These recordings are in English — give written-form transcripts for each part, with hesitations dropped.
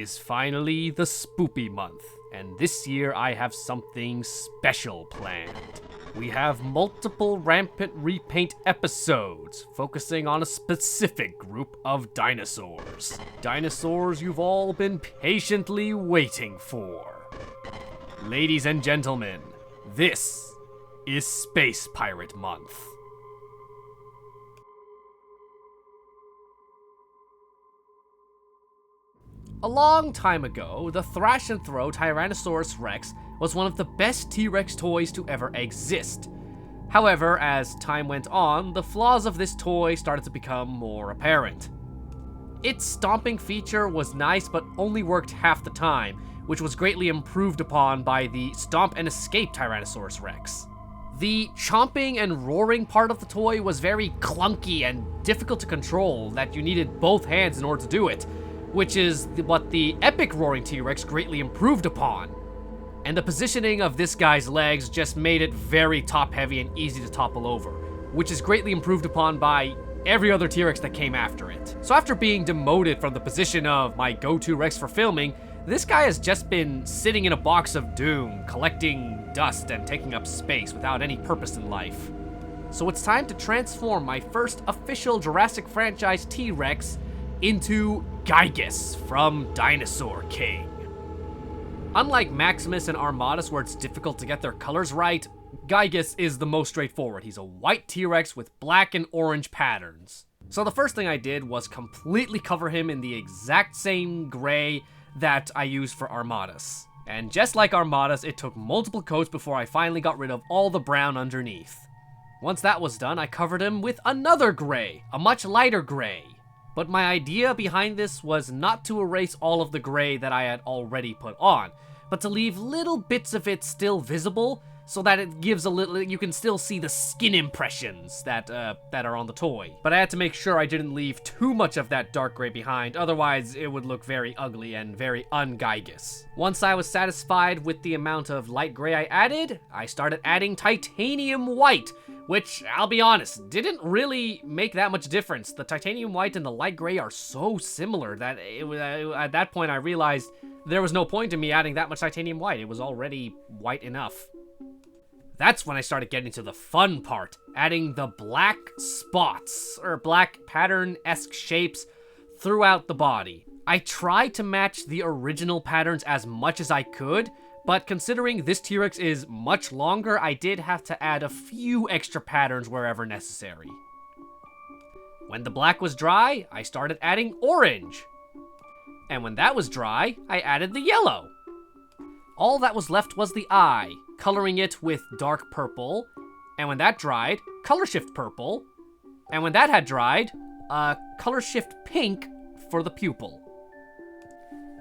is finally the spoopy month, and this year I have something special planned. We have multiple rampant repaint episodes focusing on a specific group of dinosaurs. Dinosaurs you've all been patiently waiting for. Ladies and gentlemen, this is Space Pirate Month. A long time ago, the thrash and throw Tyrannosaurus Rex was one of the best T-Rex toys to ever exist. However, as time went on, the flaws of this toy started to become more apparent. Its stomping feature was nice but only worked half the time, which was greatly improved upon by the Stomp and Escape Tyrannosaurus Rex. The chomping and roaring part of the toy was very clunky and difficult to control, that you needed both hands in order to do it, which is what the epic roaring T-Rex greatly improved upon. And the positioning of this guy's legs just made it very top-heavy and easy to topple over, which is greatly improved upon by every other T-Rex that came after it. So after being demoted from the position of my go-to Rex for filming, this guy has just been sitting in a box of doom, collecting dust and taking up space without any purpose in life. So it's time to transform my first official Jurassic franchise T-Rex into Gigas from Dinosaur King. Unlike Maximus and Armatus, where it's difficult to get their colors right, Gigas is the most straightforward. He's a white T-Rex with black and orange patterns. So the first thing I did was completely cover him in the exact same gray that I used for Armatus. And just like Armatus, it took multiple coats before I finally got rid of all the brown underneath. Once that was done, I covered him with another gray, a much lighter gray. But my idea behind this was not to erase all of the gray that I had already put on, but to leave little bits of it still visible so that it gives a little, you can still see the skin impressions that are on the toy. But I had to make sure I didn't leave too much of that dark gray behind, otherwise it would look very ugly and very un-Gigas. Once I was satisfied with the amount of light gray I added, I started adding titanium white, which, I'll be honest, didn't really make that much difference. The titanium white and the light gray are so similar that at that point I realized there was no point in me adding that much titanium white. It was already white enough. That's when I started getting to the fun part, adding the black spots, or black pattern-esque shapes throughout the body. I tried to match the original patterns as much as I could, but considering this T-Rex is much longer, I did have to add a few extra patterns wherever necessary. When the black was dry, I started adding orange. And when that was dry, I added the yellow. All that was left was the eye, coloring it with dark purple. And when that dried, color shift purple. And when that had dried, color shift pink for the pupil.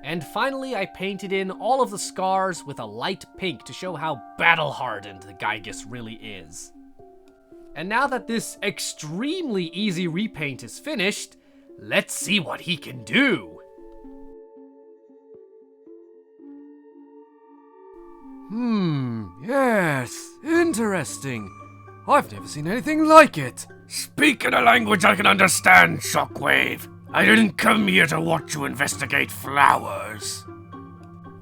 And finally, I painted in all of the scars with a light pink to show how battle-hardened the Gigas really is. And now that this extremely easy repaint is finished, let's see what he can do. Yes, interesting. I've never seen anything like it. Speak in a language I can understand, Shockwave. I didn't come here to watch you investigate flowers.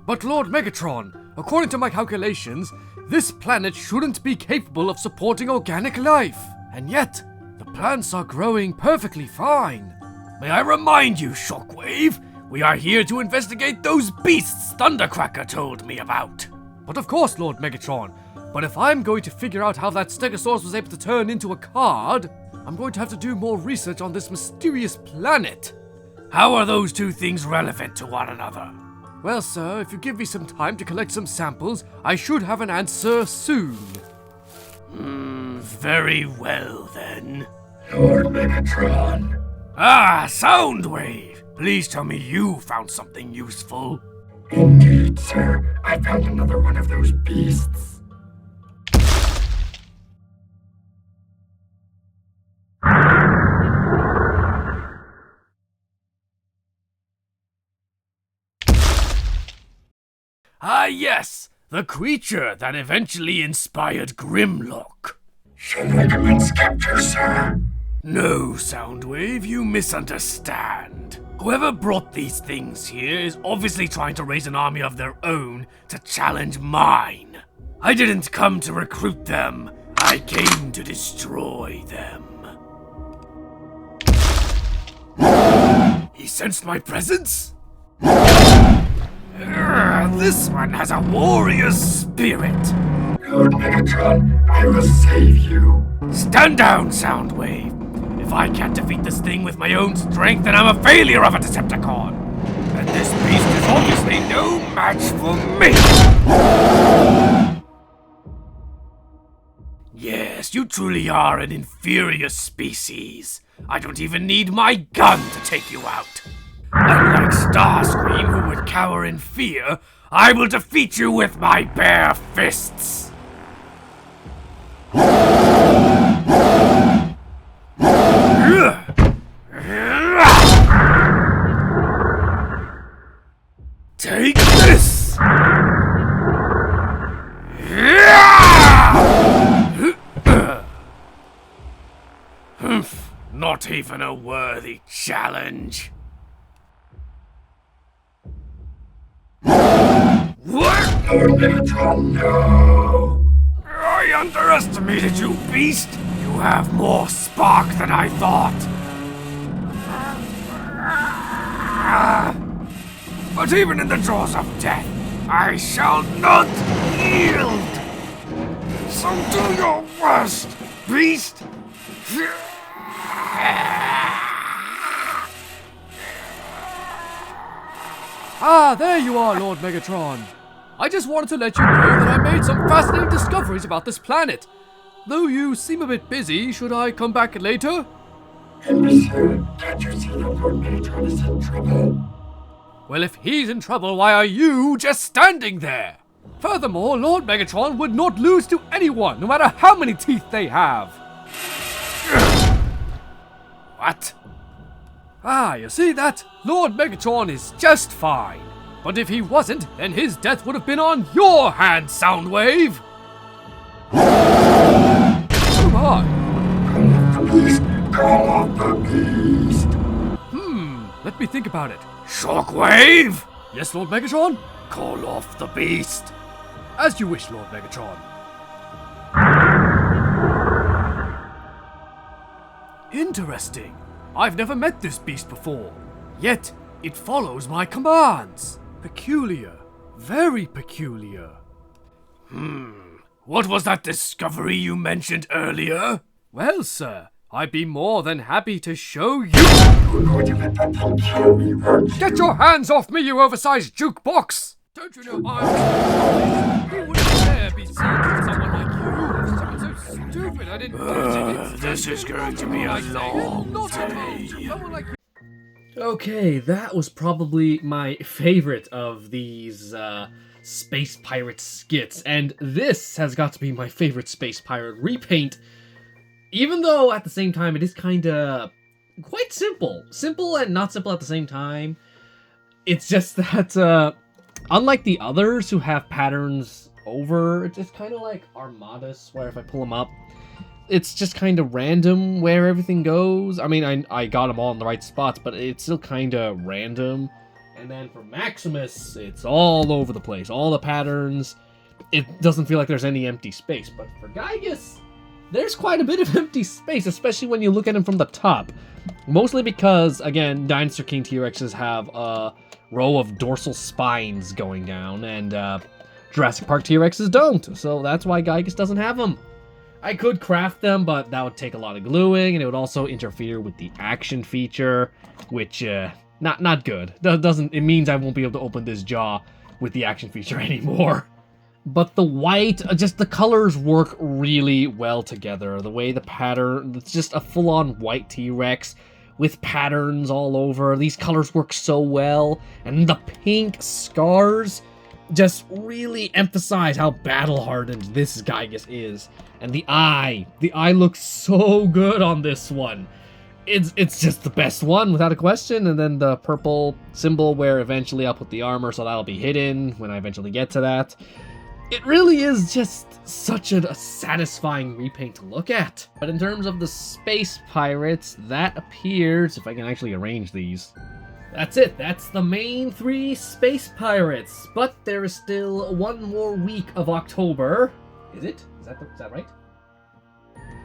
But Lord Megatron, according to my calculations, this planet shouldn't be capable of supporting organic life. And yet, the plants are growing perfectly fine. May I remind you, Shockwave, we are here to investigate those beasts Thundercracker told me about. But of course, Lord Megatron. But if I'm going to figure out how that Stegosaurus was able to turn into a card, I'm going to have to do more research on this mysterious planet. How are those two things relevant to one another? Well, sir, if you give me some time to collect some samples, I should have an answer soon. Very well then. Lord Megatron. Ah, Soundwave! Please tell me you found something useful. Indeed, sir. I found another one of those beasts. Ah, yes! The creature that eventually inspired Grimlock. Shall I commence capture, sir? No, Soundwave, you misunderstand. Whoever brought these things here is obviously trying to raise an army of their own to challenge mine. I didn't come to recruit them. I came to destroy them. He sensed my presence? This one has a warrior's spirit. Lord Megatron, I will save you. Stand down, Soundwave. If I can't defeat this thing with my own strength, then I'm a failure of a Decepticon. And this beast is obviously no match for me. Yes, you truly are an inferior species. I don't even need my gun to take you out. Unlike Starscream, who would cower in fear, I will defeat you with my bare fists. Take this! Not even a worthy challenge. What? Lord Megatron, no. I underestimated you, beast. You have more spark than I thought. But even in the jaws of death, I shall not yield. So do your worst, beast. Ah, there you are, Lord Megatron. I just wanted to let you know that I made some fascinating discoveries about this planet. Though you seem a bit busy, should I come back later? And monsieur, can't you see that Lord Megatron is in trouble? Well, if he's in trouble, why are you just standing there? Furthermore, Lord Megatron would not lose to anyone, no matter how many teeth they have. What? Ah, you see that? Lord Megatron is just fine. But if he wasn't, then his death would have been on your hands, Soundwave! Oh my! Call off the beast! Let me think about it. Shockwave! Yes, Lord Megatron? Call off the beast. As you wish, Lord Megatron. Interesting. I've never met this beast before. Yet, it follows my commands. Peculiar. Very peculiar. What was that discovery you mentioned earlier? Well, sir, I'd be more than happy to show you. You're going to let that thing kill me, aren't you? Get your hands off me, you oversized jukebox! Don't you know I'm... Who would dare be seen to someone like you? Someone so stupid I didn't do it. This is going to be a long Not day. someone like you. Okay, that was probably my favorite of these Space Pirate skits, and this has got to be my favorite Space Pirate repaint, even though at the same time it is kinda quite simple. Simple and not simple at the same time. It's just that, unlike the others who have patterns over, it's just kind of like Armadas, where if I pull them up, it's just kind of random where everything goes. I mean, I got them all in the right spots, but it's still kind of random. And then for Maximus, it's all over the place. All the patterns. It doesn't feel like there's any empty space. But for Gigas, there's quite a bit of empty space, especially when you look at him from the top. Mostly because, again, Dinosaur King T-Rexes have a row of dorsal spines going down, and Jurassic Park T-Rexes don't. So that's why Gigas doesn't have them. I could craft them, but that would take a lot of gluing, and it would also interfere with the action feature, which, not good. It means I won't be able to open this jaw with the action feature anymore. But the white, just the colors work really well together. The way the pattern, it's just a full-on white T-Rex with patterns all over. These colors work so well, and the pink scars just really emphasize how battle-hardened this Gigas is. And the eye looks so good on this one. It's just the best one, without a question. And then the purple symbol where eventually I'll put the armor, so that'll be hidden when I eventually get to that. It really is just such a satisfying repaint to look at. But in terms of the Space Pirates, that appears, if I can actually arrange these, That's it. That's the main 3 Space Pirates. But there is still one more week of October. Is it? Is that right?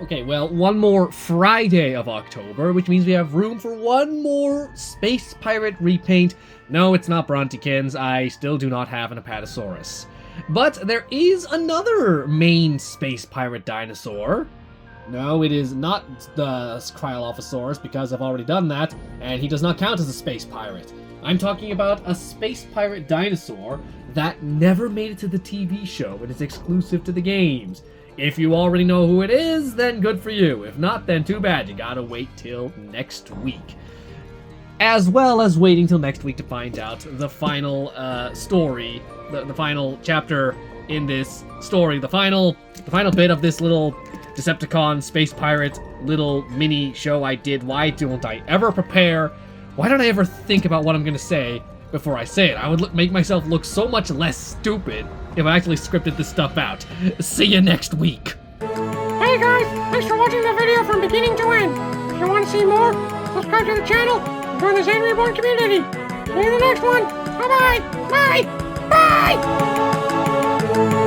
Okay, well, one more Friday of October, which means we have room for one more Space Pirate repaint. No, it's not Brontykins. I still do not have an Apatosaurus. But there is another main Space Pirate dinosaur. No, it is not the Cryolophosaurus, because I've already done that, and he does not count as a Space Pirate. I'm talking about a Space Pirate dinosaur that never made it to the TV show and is exclusive to the games. If you already know who it is, then good for you. If not, then too bad. You gotta wait till next week. As well as waiting till next week to find out the final story, the final chapter in this story, the final bit of this little Decepticon Space Pirate little mini show I did. Why don't I ever prepare? Why don't I ever think about what I'm gonna say before I say it? I would make myself look so much less stupid if I actually scripted this stuff out. See you next week. Hey guys, thanks for watching the video from beginning to end. If you want to see more, subscribe to the channel and join the Zainreborn community. See you in the next one. Bye-bye. Bye. Bye.